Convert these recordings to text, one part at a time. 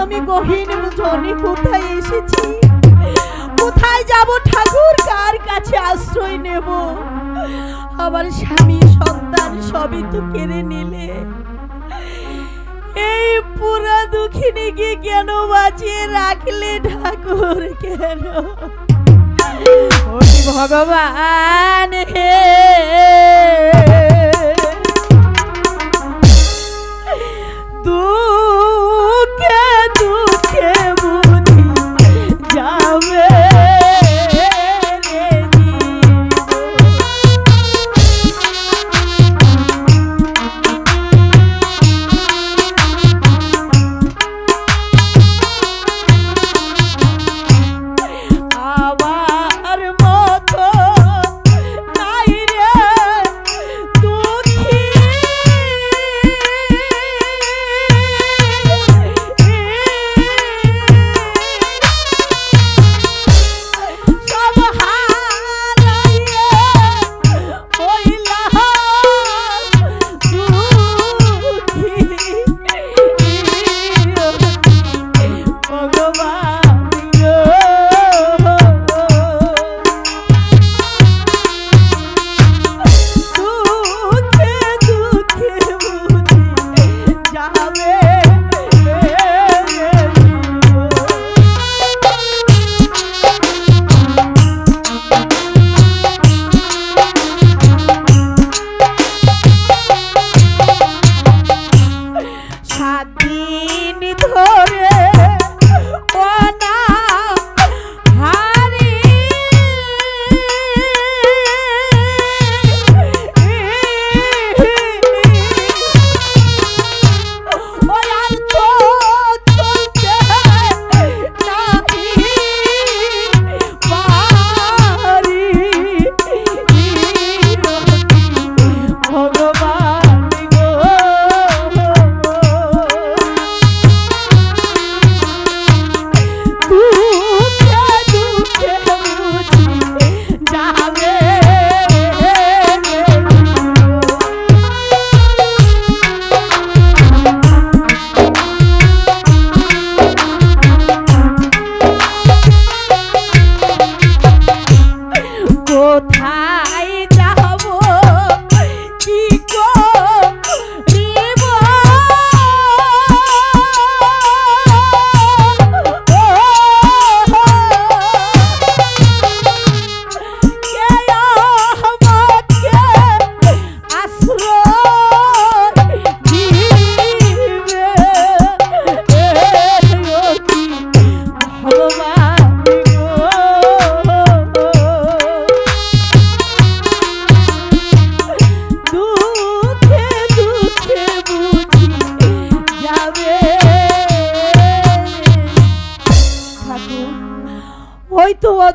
আমি গহীন জনে কোথায় এসেছি, কোথায় যাব ঠাকুর, কার কাছে আশ্রয় নেব? আমার স্বামী সন্তান সবই তো কেড়ে নিলে, এই পুরা দুঃখিনীকে কেন বাঁচিয়ে রাখলে ঠাকুর? কেন? ভগবান হে, দুঃখে দুঃখে বুঝি যাবে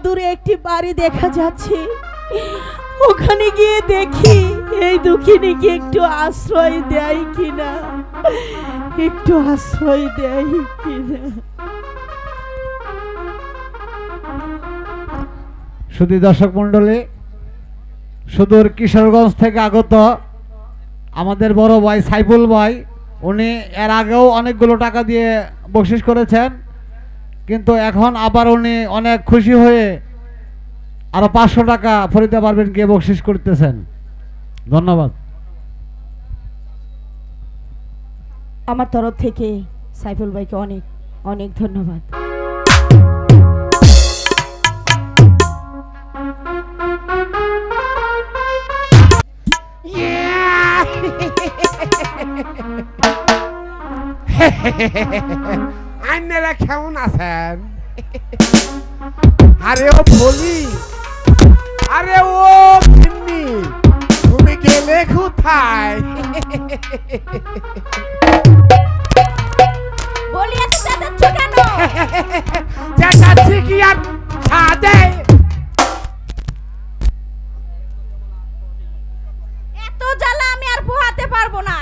দূরে একটি বাড়ি দেখা যাচ্ছে, ওখানে গিয়ে দেখি এই দুঃখিনীকে একটু আশ্রয় দেয় কিনা, একটু আশ্রয় দেয় কিনা। শুধু দর্শক মন্ডলী, সুদূর কিশোরগঞ্জ থেকে আগত আমাদের বড় ভাই সাইফুল ভাই, উনি এর আগেও অনেকগুলো টাকা দিয়ে বকশিশ করেছেন, কিন্তু এখন আবার উনি অনেক খুশি হয়ে আরো 500 টাকা ফরিদা পারবেন কে বকশিশ করতেছেন। ধন্যবাদ। আমার তরফ থেকে সাইফুল ভাইকে অনেক অনেক ধন্যবাদ। আপনারা কেমন আছেন? আরে ও বলি, আরে ও ভিন্নি, তুমি গেলে কোথায়? বলি এত চেঁচাচ্ছ কেন? চেঁচাচ্ছি কি আর ছাদে? এত জ্বালা আমি আর পোহাতে পারবো না।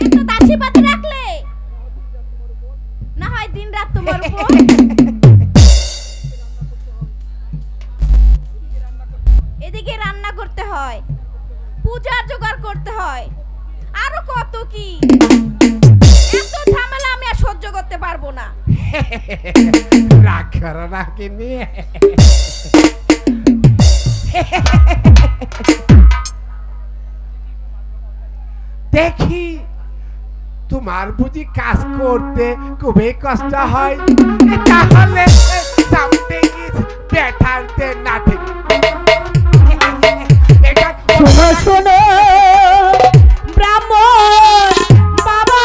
এত দাসী পাতি রাখলে না হয় দিন রাত তোমার উপর। এদিকে রান্না করতে হয়, পূজার জোগাড় করতে হয়, আরো কত কি। এত ঝামেলা আমি আর সহ্য করতে পারবো না। রাগ করো না কিনি। দেখি তোমার বুঝি কাজ করতে খুবই কষ্ট হয়, তাহলে সামনে ব্যাটারতে না ঠিক। শোনো শোনো ব্রাহ্মণ বাবা,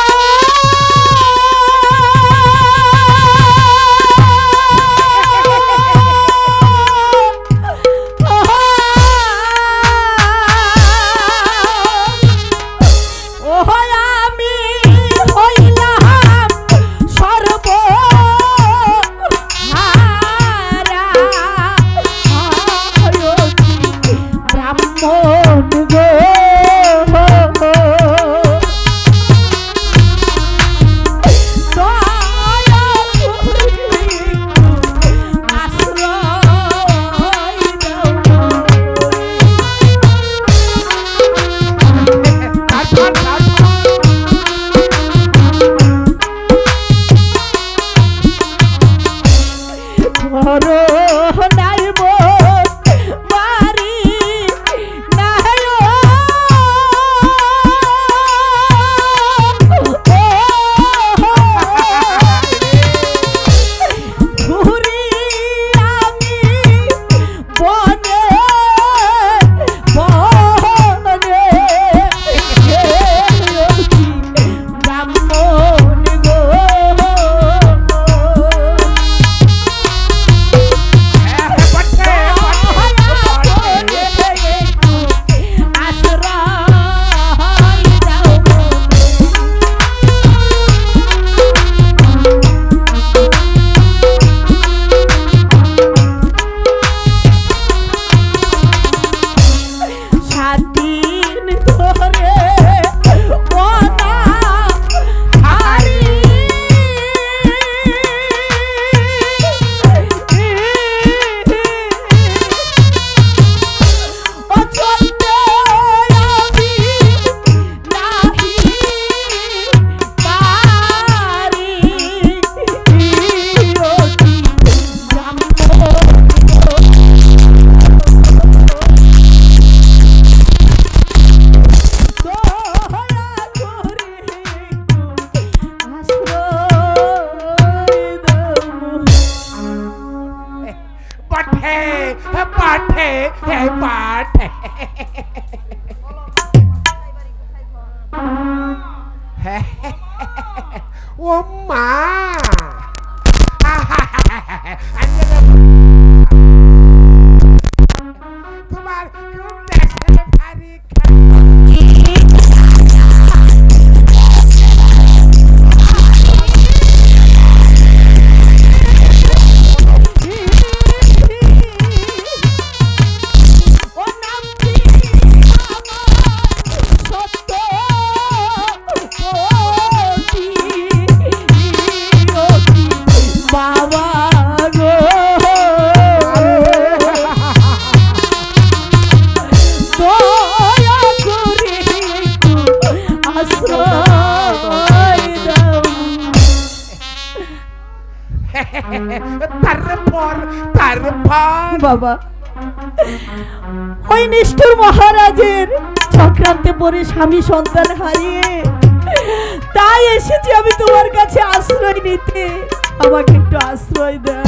ও মা তোমার কোন দেশে ভারী বাবা, ওই নিষ্ঠুর মহারাজের চক্রান্তে পড়ে স্বামী সন্তান হারিয়ে তাই এসেছি আমি তোমার কাছে আশ্রয় নিতে, আমাকে একটু আশ্রয় দাও।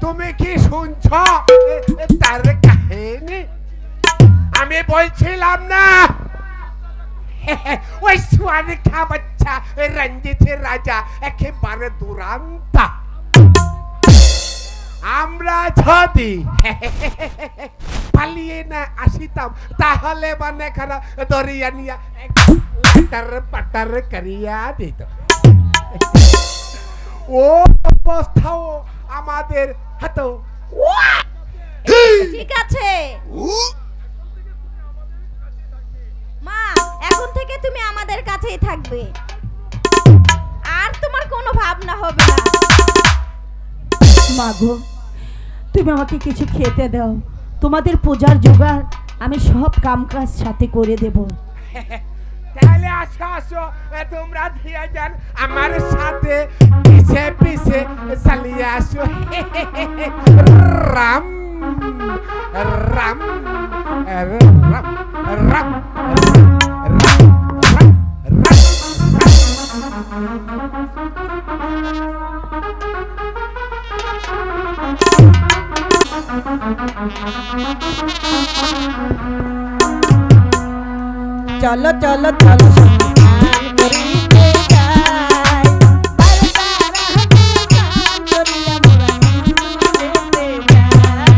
তুমি কি শুনছ তার কাহিনী? আমি বলছিলাম না ওই সোয়ারিখা বাচ্চা রঞ্জিতের রাজা একেবারে দুরান্ত। আমরা যদি পালিয়ে না আসিতাম তাহলে মানে খানা দরিয়া নিয়া লাটার পাটার করিয়া দিত। ও অবস্থাও আমাদের হাতে। ঠিক আছে মা, এখন থেকে তুমি আমাদের কাছেই থাকবে, আর তোমার কোনো ভাবনা হবে না। মা গো, তুমি আমাকে কিছু খেতে দাও, তোমাদের পূজার জোগাড় আমি সব কাম কাজ সাথে করে দেব। তাহলে আসো আসো তোমরা দিয়ে যান আমার সাথে পিছে পিছে চালিয়ে আসো রাম রাম রাম রাম চলো চলো চলো স্নান করিতে যাই, আর তারা হাতে স্নান করিয়া মোরা স্কুলেতে যাই।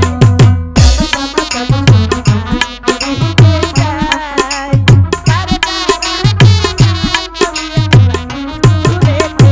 চলো বাবা চলো স্নান করিতে যাই, আর তারা হাতে স্নান করিয়া মোরা স্কুলেতে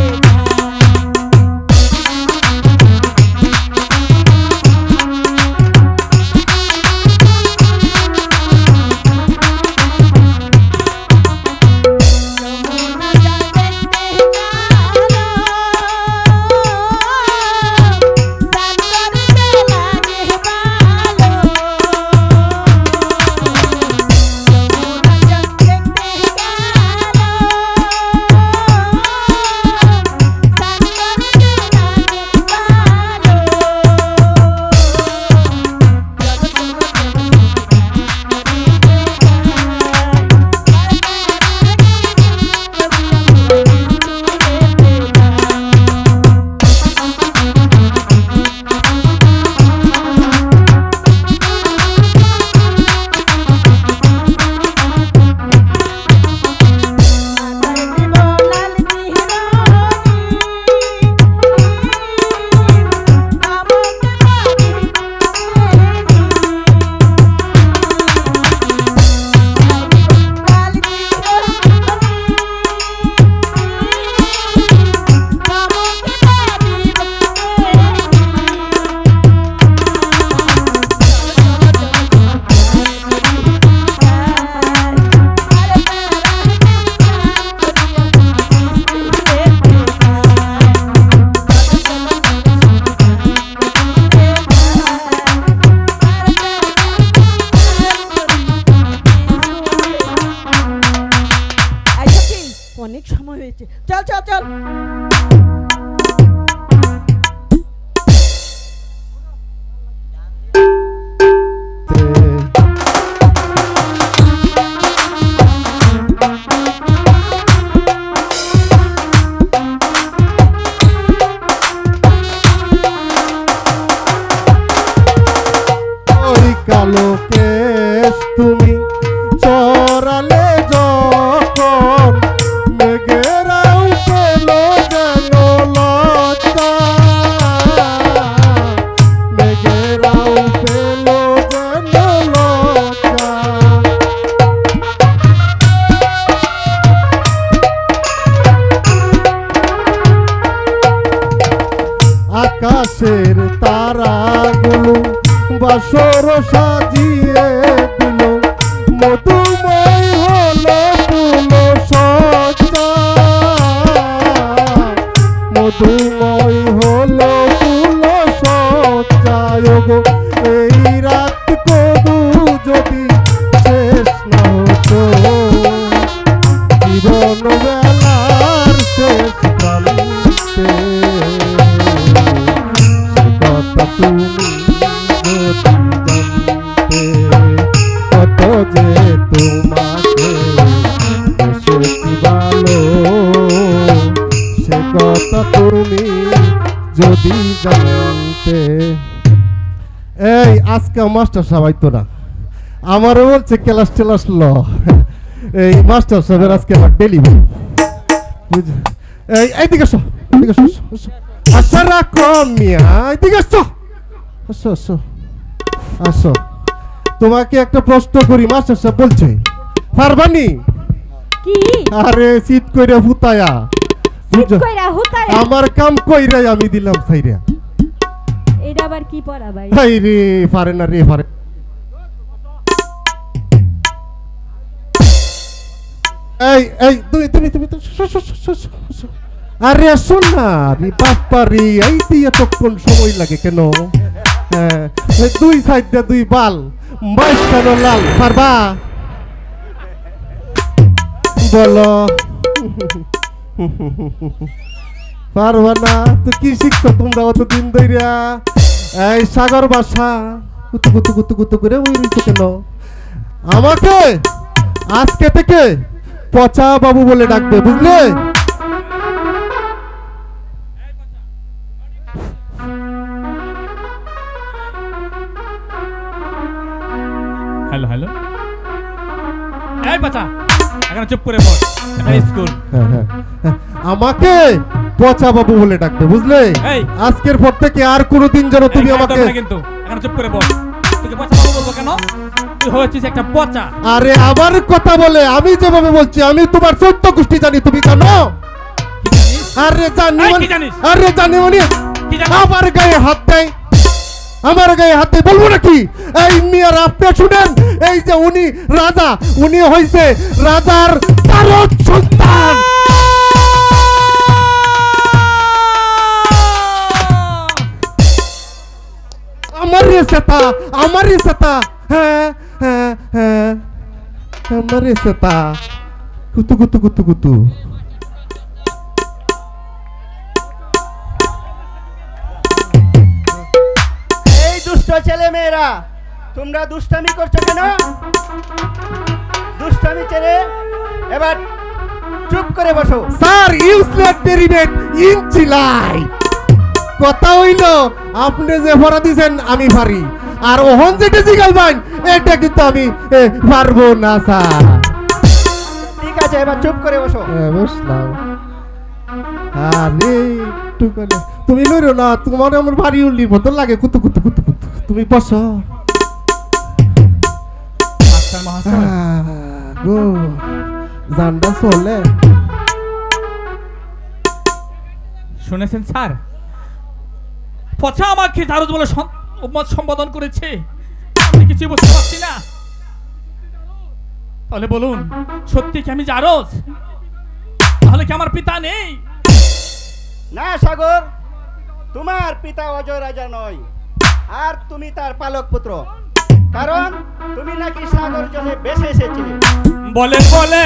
অনেক সময় হয়েছে, চল চল চল। ওই কালো কেশ তুমি চরালে যখন মেঘেরাও পেল যেন লজ্জা, মেঘেরাও পেল যেন লজ্জা। আকাশের তারাগুলো বাসর সাজিয়ে দিল, মধুময় হলো তুলো সজ্জা, মধুময় হলো তুলো সজ্জা। গো এই রাত কবু যদি শেষ না হতো, জীবন বেলার শেষ প্রান্তে কথা তুমি যদি জানতে, কত যে তোমাকে বেশি ভালো, সে কথা তুমি যদি জানতে। এই আজকে মাস্টার সাহেব তো না, আমারও বলছে ক্লাস টেলাস ল, এই মাস্টার সাহেবের আজকে আমার ডেলিভারি। এই এইদিকে আসো, এদিকে আসো, আসো আশা রাখো মিয়া, এদিকে আসো, আসো আসো আসো। তোমাকে একটা প্রশ্ন করি, মাস্টার সাহেব বলছে পারবানি? কি? আরে শীত কইরা ফুতায়া, শীত কইরা হুতায়া? আমার কাম কইরা আমি দিলাম ছাইরা। এটা আবার কি পড়া ভাই? হাই রে পারে না রে পারে। এই এই তুমি তুমি আরে শোন না রে বাপ্পারি, এই দিয়ে তখন সময় লাগে কেন? হ্যাঁ দুই সাইড দিয়ে দুই বাল, মাঝখানো লাল পারবা বলো পারবা না তো কি শিখছো তোমরা অতদিন ধইরা এই সাগর ভাষা কুতু কুতু কুতু কুতু করে ওই রইতো কেন আমাকে আজকে থেকে পচা বাবু বলে ডাকবে বুঝলে হ্যালো হ্যালো এই বাচ্চা এখন চুপ করে বস এটা স্কুল আমাকে পচা বাবু বলে ডাকবে বুঝলে এই। আজকের পর থেকে আর কোনোদিন যেন তুমি আমাকে কিন্তু এখন চুপ করে বস তোকে পচা বাবু বলবো কেন তুই হয়েছিস একটা পচা আরে আবার কথা বলে আমি যেভাবে বলছি আমি তোমার 14 গোষ্ঠী জানি তুমি জানো কি জানিস আরে জানি এই, কি মানে জানিস? আরে জানি মানে কি জানিস? আমার গায়ে হাত দেয় আমার গায়ে হাত দেয় বলবো নাকি এই মিয়ার আপনি শুনেন এই যে উনি রাজা উনি হইছে রাজার তারক সন্তান আমারই সেতা হ্যাঁ হ্যাঁ হ্যাঁ আমারই সেতা কুতু কুতু কুতু কুতু এই দুষ্ট ছেলে মেয়েরা তোমরা দুষ্টামি করছো কেন দুষ্টামি ছেড়ে এবার চুপ করে বসো স্যার ইউজলেস ডেরিভেট ইনচিলাই কথা হইল আপনি যে ভরা দিছেন আমি পারি আর ওহন যেটা জিগাইবেন এটা কিন্তু আমি পারবো না স্যার ঠিক আছে এবার চুপ করে বসো বুঝলাম আরে একটু করে তুমি লইরো না তোমার আমার ভারী উল্লির মতো লাগে কুতু কুতু কুতু কুতু তুমি বসো মাস্টার মহাশয় গো জানডা চলে শুনেছেন স্যার পচা আমাকে জারজ বলে সম্বোধন করেছে আমি কিছু বুঝতে পারছি না তাহলে বলুন সত্যি কি আমি জারজ তাহলে কি আমার পিতা নেই না সাগর তোমার পিতা অজয় রাজা নয় আর তুমি তার পালক পুত্র কারণ তুমি নাকি সাগর জলে বেসে এসেছিলে বলে বলে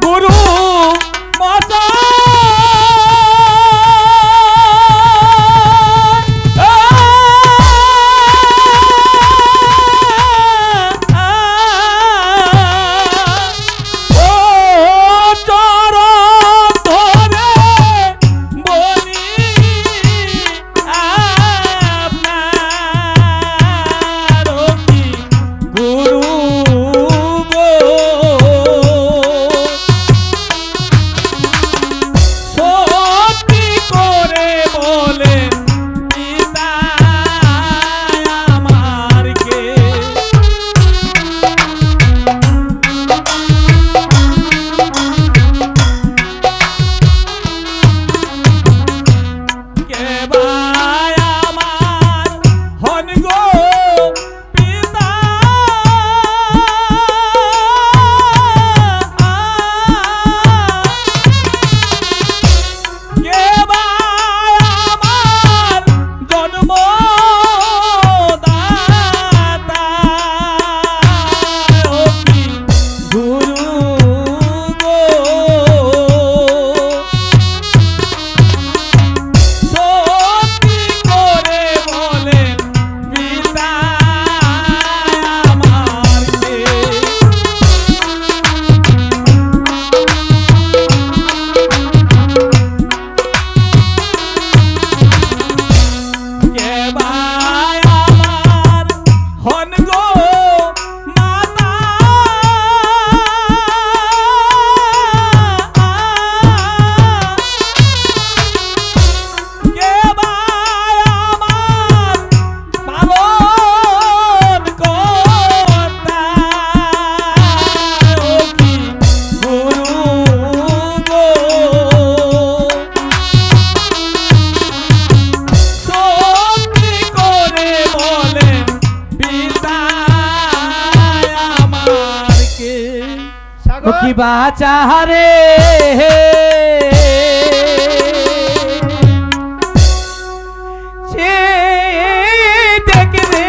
গুরু মাতা সাগর কি বাচারে সে দেখবে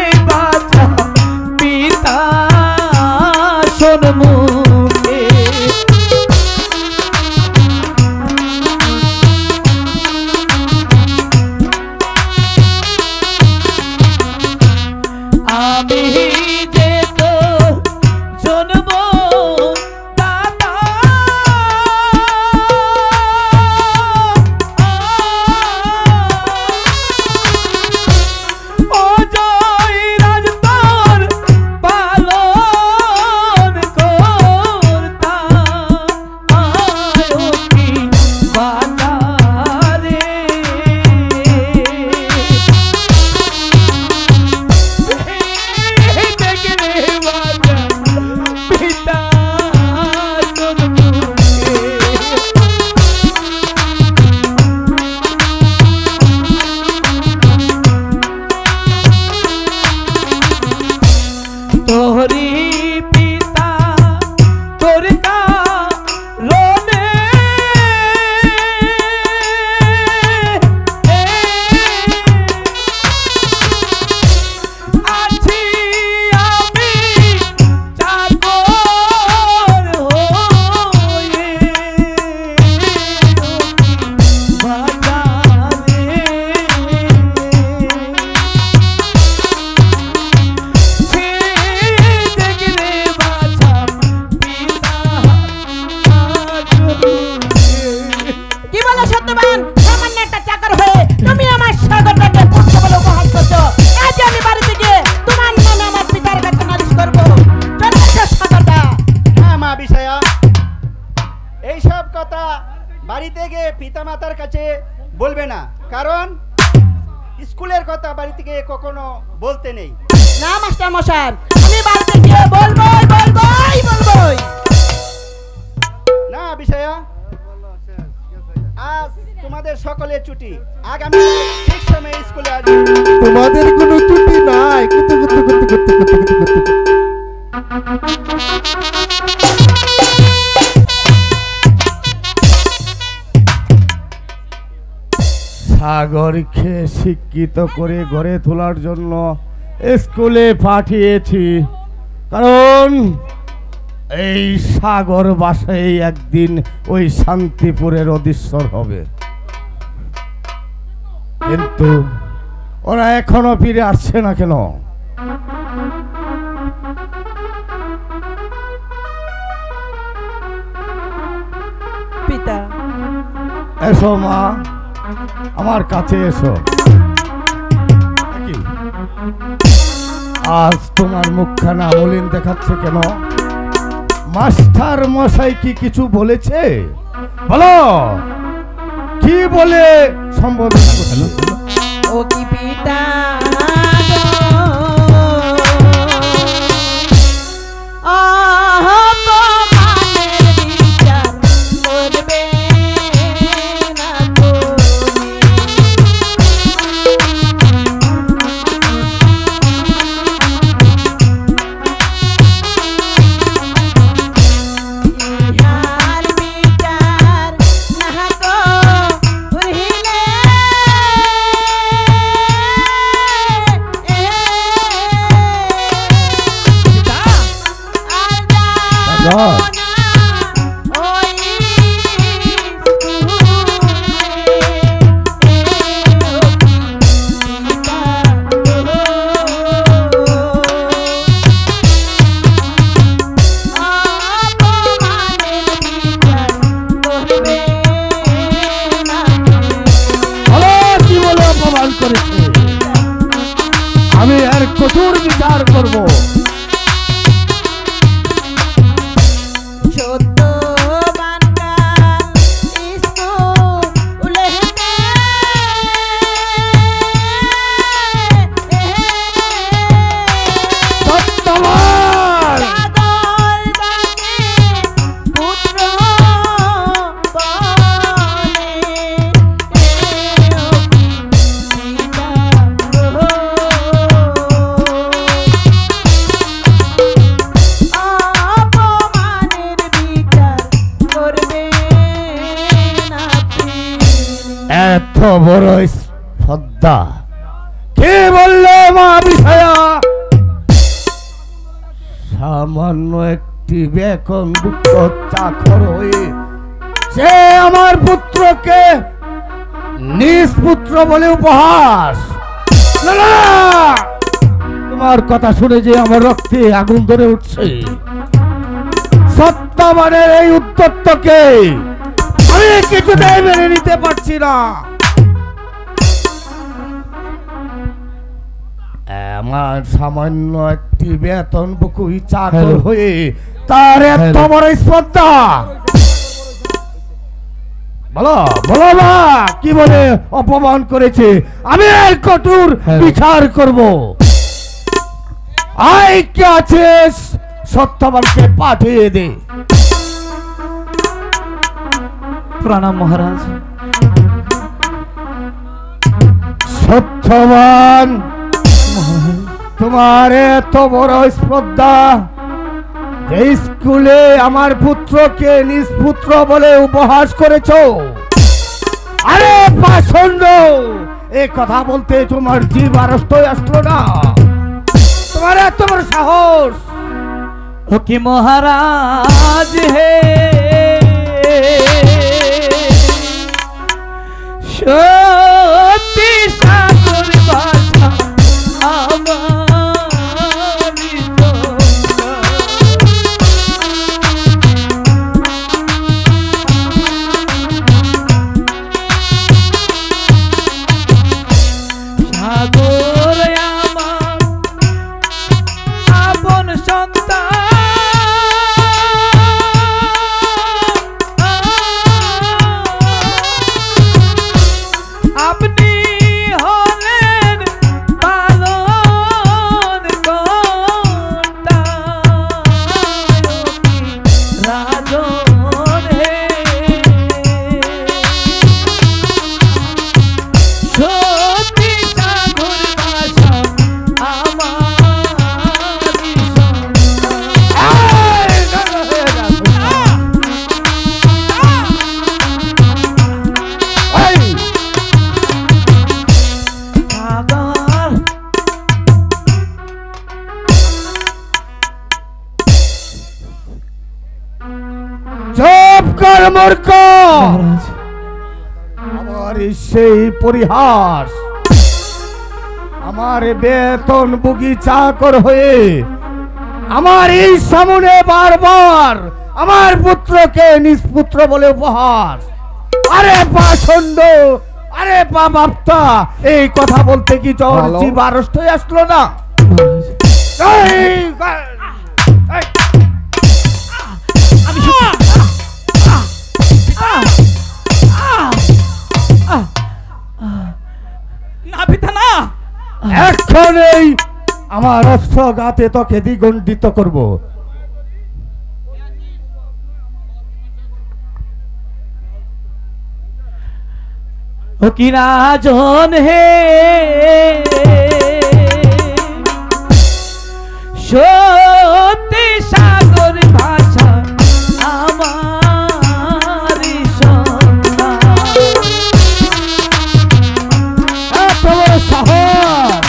বলবে না, কারণ স্কুলের কথা বাড়ি থেকে কখনো বলতে নেই। না মাস্টার মশাই, আমি বাড়িতে গিয়ে বলবোই। না বিষয়া, আজ তোমাদের সকলের ছুটি, আগামী ঠিক সময়ে স্কুলে আসবে। তোমাদের কোনো ছুটি নাই। সাগরকে শিক্ষিত করে গড়ে তোলার জন্য স্কুলে পাঠিয়েছি, কারণ এই সাগর বাসায় একদিন ওই শান্তিপুরের অধীশ্বর হবে। কিন্তু ওরা এখনো ফিরে আসছে না কেন? পিতা, এসো মা, আমার কাছে এসো। কি? আজ তোমার মুখখানা মলিন দেখাচ্ছে কেন? মাস্টার মশাই কি কিছু বলেছে? বলো, কি বলে সম্বোধন করলো? ও কি পিতা আমি এর কঠোর বিচার করব। এত বড় শ্রদ্ধা কে বললে মা বিষয়া? সামান্য একটি বেতনভুক্ত চাকর হয়ে সে আমার পুত্রকে নিজ পুত্র বলে উপহাস। না না, তোমার কথা শুনে যে আমার রক্তে আগুন ধরে উঠছে। সত্যবানের এই উদ্যত্তকে আমি কিছুতেই মেনে নিতে পারছি না। আমার সামান্য একটি বেতনভুকুই চাকর হয়ে তার এত বড় স্পর্ধা। বলো বলো মা, কি বলে অপমান করেছে? আমি এর কঠোর বিচার করব। আই কে আছে সত্যবানকে পাঠিয়ে দে। প্রণাম মহারাজ। সত্যবান, তোমার এত বড় স্পর্ধা যে স্কুলে আমার পুত্রকে নিজ পুত্র বলে উপহাস করেছো। আরে পাষণ্ড, এ কথা বলতে তোমার জিভ আড়ষ্ট আসলো না? তোমার এত বড় সাহস! ও কি মহারাজ হে, সত্যি সাগর বাসা আমারি সাগর আমার আপন সন্তান। খবর কর। আমার সেই পরিহাস, আমার বেতন বুগি চাকর হয়ে আমার এই সামনে বারবার আমার পুত্রকে নিষ্পুত্র বলে উপহাস। আরে পাষণ্ড, আরে বাপ্তা, এই কথা বলতে কি তোর জিভ আড়ষ্ট হয়ে আসলো না? না পিতা না, এক্ষণেই আমার অস্ত্র গাতে তোকে দ্বিগণ্ডিত করব। ও কি রাজন হে সত্যি সাগর ভাষা আমার সন্তান। এত বড় সাহস,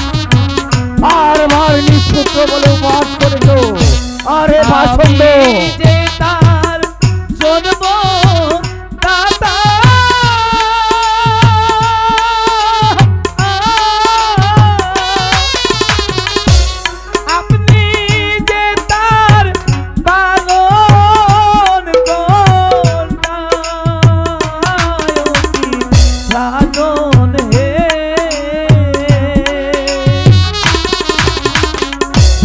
বারবার নিষ্পুত্র বলে উপহাস করেছ। আরে পাষণ্ড, যে তার জন্ম দাতা আপনি যে তার পালন লালন হে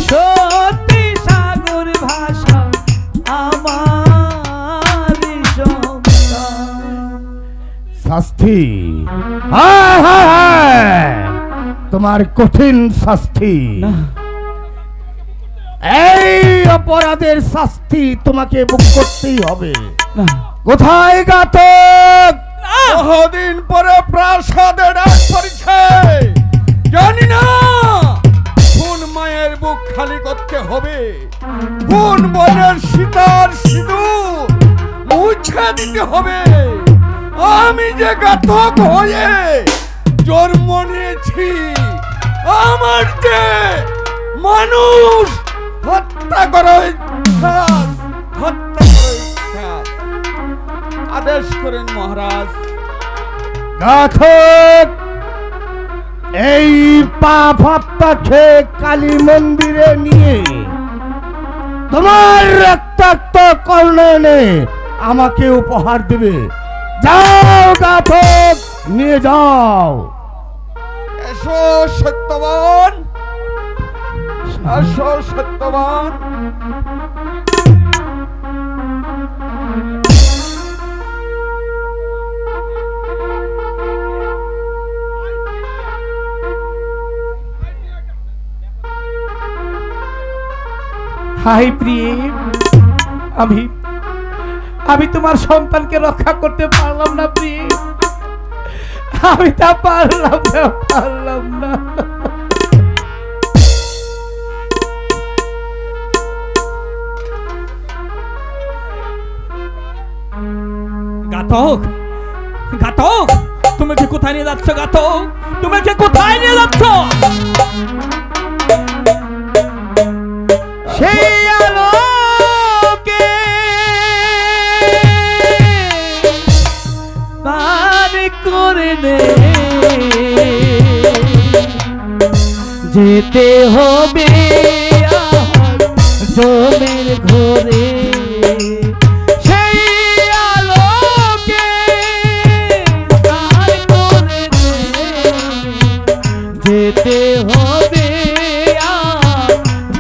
সত্যি সাগর ভাষা আমার সন্তান। শাস্তি, হায় হায় হায়, তোমার কঠিন শাস্তি। এই অপরাধের শাস্তি তোমাকে ভোগ করতেই হবে। কোথায় ঘাতক? বহুদিন পরে প্রাসাদে ডাক পড়েছে, জানি না কোন মায়ের বুক খালি করতে হবে, কোন বনের সীতার সিঁদুর মুছে দিতে হবে। আমি যে ঘাতক হয়ে জন্ম নিয়েছি, আমার যে মানুষ হত্যা করা আদেশ করেন মহারাজ। ঘাতক, এই পাপ হত্যাকে কালী মন্দিরে নিয়ে তোমার রক্তাক্ত কর্ণে আমাকে উপহার দেবে। যাও ঘাতক, নিয়ে যাও। এসো সত্যবান, এসো সত্যবান। হাই প্রিয়, আমি তোমার সন্তানকে রক্ষা করতে পারলাম না প্রিয়, আমি তা পারলাম না। ঘাতক, ঘাতক, তুমি কি কোথায় নিয়ে যাচ্ছ? ঘাতক, তুমি কি কোথায় নিয়ে যাচ্ছ? সেই আলোকে পান করে নে, যেতে হবে জমের ঘরে। সেই আলোকে পান করে নে, যেতে হবে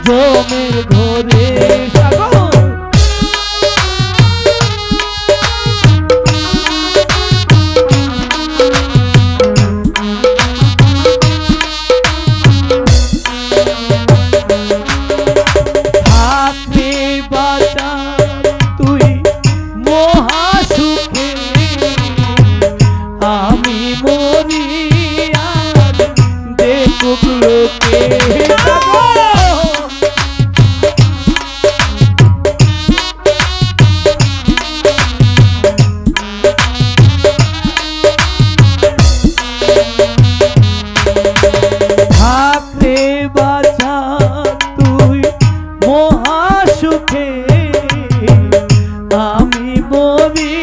জমের ঘরে। সাগর, থাকলে বাঁচা তুই মহাসুখে, আমি মরি আর দেখুক লোকে। থাকলে বাঁচা তুই মহাসুখে, আমি মরি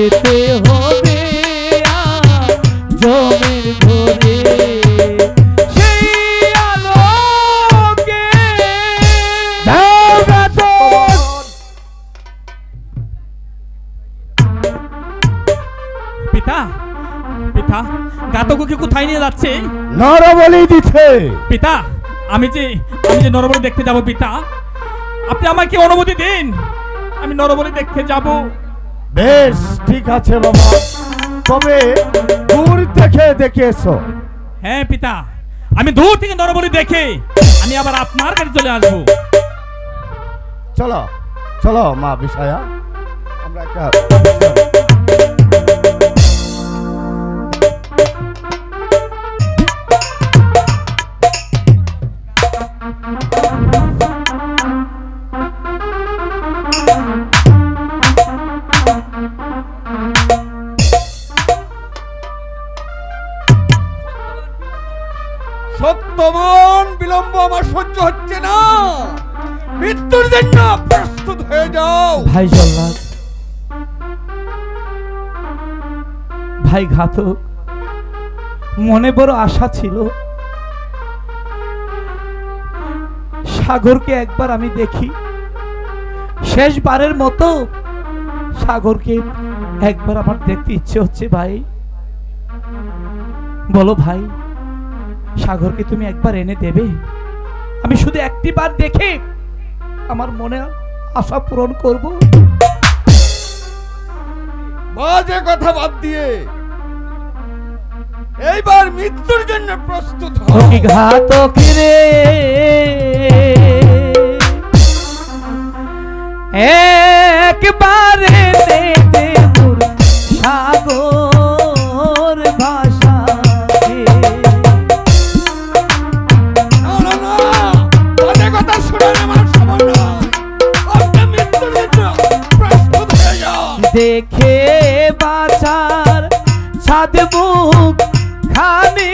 যেতে হবে জমের ঘরে সেই আলোকে যাও ঘাতক। পিতা পিতা ঘাতককে কোথায় নিয়ে যাচ্ছে? নরবলি দিছে। পিতা আমি যে নরবলি দেখতে যাব পিতা, আপনি আমাকে অনুমতি দিন, আমি নরবলি দেখতে যাব। বেশ ঠিক আছে বাবা, তবে দূর থেকে দেখে এসো। হ্যাঁ পিতা, আমি দূর থেকে নরবলি দেখে আমি আবার আপনার কাছে চলে আসবো। চলো চলো মা বিষয়া, আমরা একটা সত্যবান বিলম্ব আমার সহ্য হচ্ছে না, মৃত্যুর জন্য প্রস্তুত হয়ে যাও। ভাই জল্লাদ, ভাই ঘাতক, মনে বড় আশা ছিল সাগরকে একবার আমি দেখি, শেষবারের মতো সাগরকে একবার আমার দেখতে ইচ্ছে হচ্ছে। ভাই বলো ভাই, সাগরকে তুমি একবার এনে দেবে? আমি শুধু একটি বার দেখে আমার মনে আশা পূরণ করব। বাজে কথা বাদ দিয়ে এইবার মৃত্যুর জন্য প্রস্তুত হও। ঘাতক রে একবারে দে দে মোর সাগর ভাষা। না না না, বাজে কথা শোনার আমার সময় নয়, আপনি মৃত্যুর জন্য প্রস্তুত হয়ে যাও। দেখে বাঁচার ছাদ মুখ খানি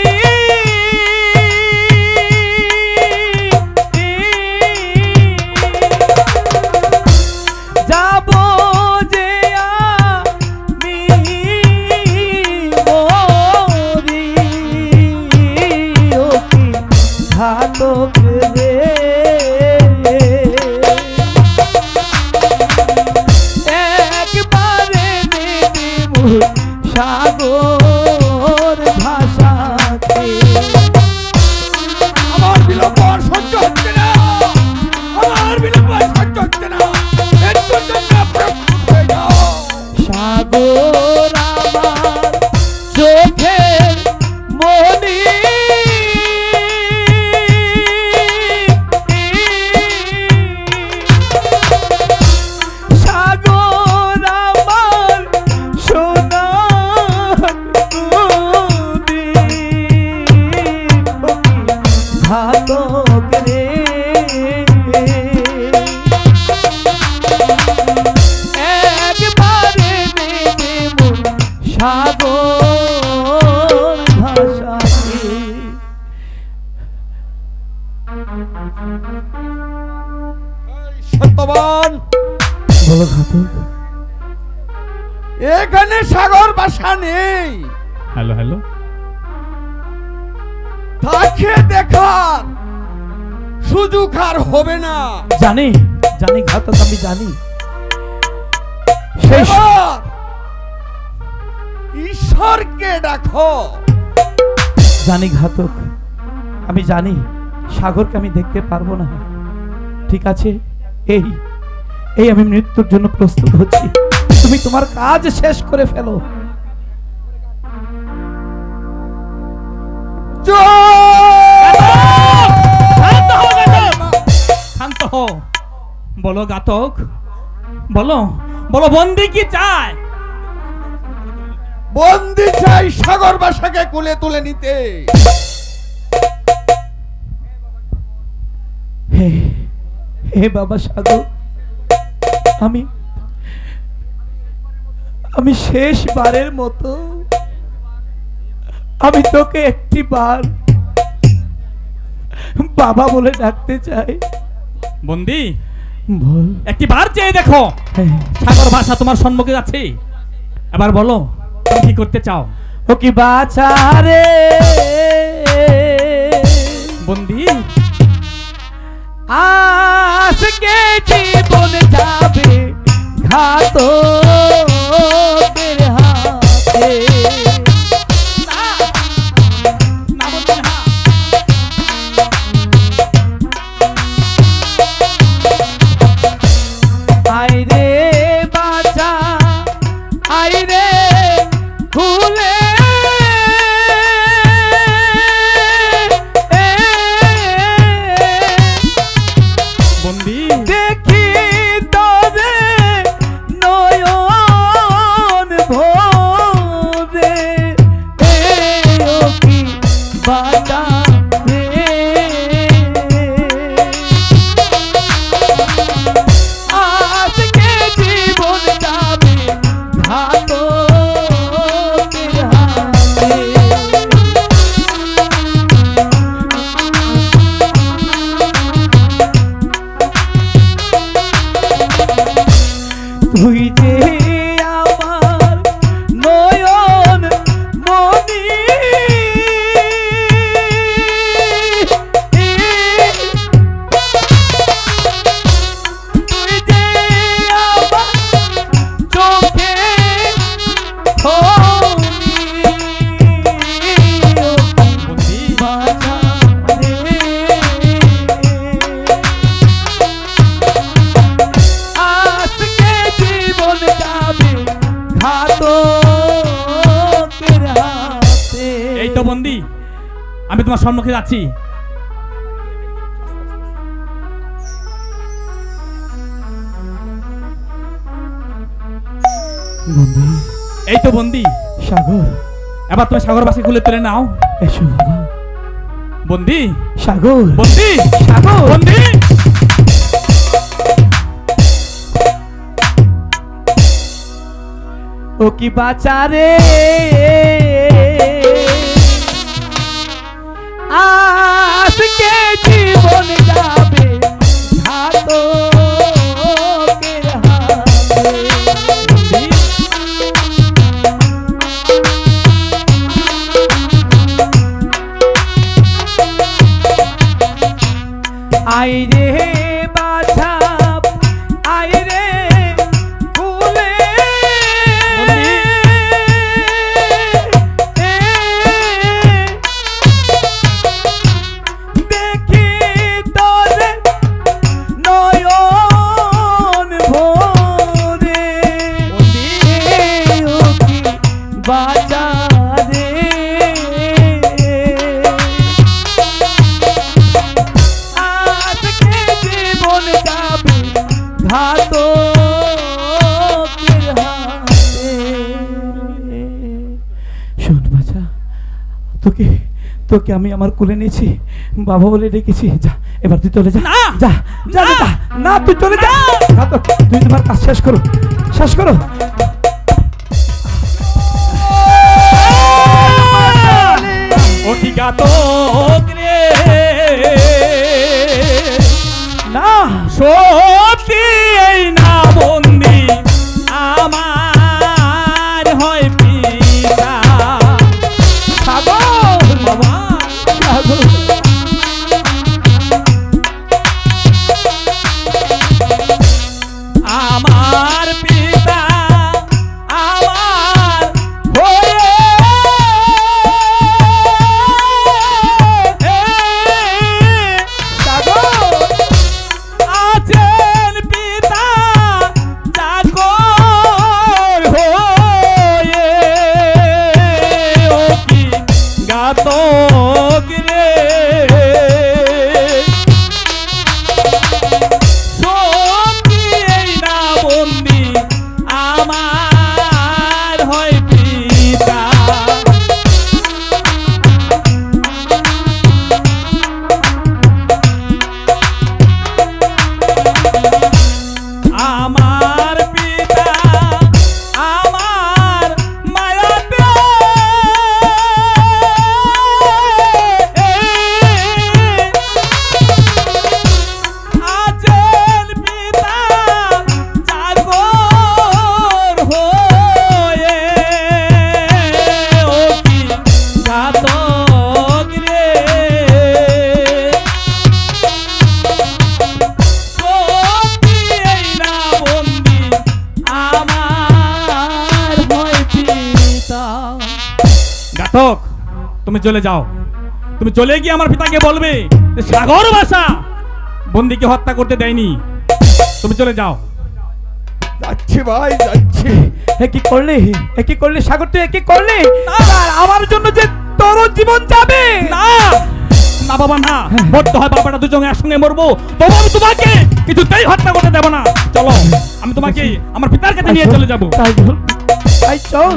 যাব যে আমি মরি, ও কি ঘাতক রে একবারে দেব সাগর ভাষাকে। আমার বিলম্ব আর সহ্য হচ্ছে না, আমার বিলম্ব আর সহ্য হচ্ছে না, মৃত্যুর জন্য প্রস্তুত হয়ে যাও। সাগর আমার চোখের মনি, সাগর আমার সোনার নদী, ঘাতক রে একবারে দেব সাগর ভাষাকে। সত্যবান, বলো ঘাতক। এখানে সাগর বাসা নেই, হ্যালো হ্যালো, তাকে দেখার সুযোগ আর হবে না। জানি জানি ঘাতক, আমি জানি। শেষ এবার ঈশ্বরকে ডাকো। জানি ঘাতক, আমি জানি সাগরকে আমি দেখতে পারবো না। ঠিক আছে, এই এই আমি মৃত্যুর জন্য প্রস্তুত হচ্ছি, তুমি তোমার কাজ শেষ করে ফেলো। শান্ত হও। বলো ঘাতক, বলো বলো, বন্দি কি চায়? বন্দি চাই সাগর বাসাকে কোলে তুলে নিতে। হে হে বাবা সাগর, আমি আমি শেষবারের মতো আমি তোকে একটি বার বাবা বলে ডাকতে চাই। বন্দি বল। একটি বার চেয়ে দেখো, হ্যাঁ, সাগর ভাষা তোমার সম্মুখে আছে, এবার বলো তুমি কি করতে চাও? ও কি বাছা রে বন্দি আজকে জীবন যাবে ঘাতকের হাতে। না বন্দি না। আয় রে বাছা আয় রে ভুলে বন্দি দেখি তবে নয়ন ভরে ও কি বাটা রে আজকে জীবন যাবে ঘাতকের হাতে। তুই যে আমার নয়ন মনি তুই যে আমার চোখে বন্দি বাছা রে আজকে জীবন যাবে ঘাতকের হাতে। এই তো বন্দি আমি তোমার সম্মুখে যাচ্ছি। বন্ধু এই তো বন্দি সাগর এবার তুমি সাগরবাসী খুলে তুলে নাও। এসো বাবা। বন্দি সাগর বন্দি সাগর বন্দি ও কি বাঁচা রে আজকে জীবন যাবে ঘাতকের হাতে। আই রে বাছা আই রে ফুলে দেখি তোরে নয়ন ভরে ও কি বাছা রে আজকে জীবন যাবে ঘাতকের হাতে। শোন বাছা তোকে তোকে আমি আমার কোলে নিয়েছি বাবা বলে ডেকেছি যা এবার তুই চলে যা না! যা যা না! যা না তুই চলে যা ঘাতক, তুই তোমার কাজ শেষ করো শেষ করো। ও কি ঘাতক রে না সত্যি এই না বন্দি আমার হয় পিতা সাগর বাবা সাগর আমার পিতা আমার হয়ে সাগর আছে তুমি চলে যাও। তুমি চলে গিয়ে আমার পিতাকে বলবে যে সাগর বাসা বন্দিকে হত্যা করতে দেয়নি। তুমি চলে যাও। যাচ্ছি ভাই যাচ্ছি। কি করলে সাগর, তুই কি করলে? আর আমার জন্য যে তোর জীবন যাবে না না বাবা না, মরতে হয় বাবাটা দুজনে একসঙ্গে মরবো, তবু আমি তোমাকে কিছুতেই হত্যা করতে দেব না। চলো, আমি তোমাকে আমার পিতার কাছে নিয়ে চলে যাবো। তাই চল।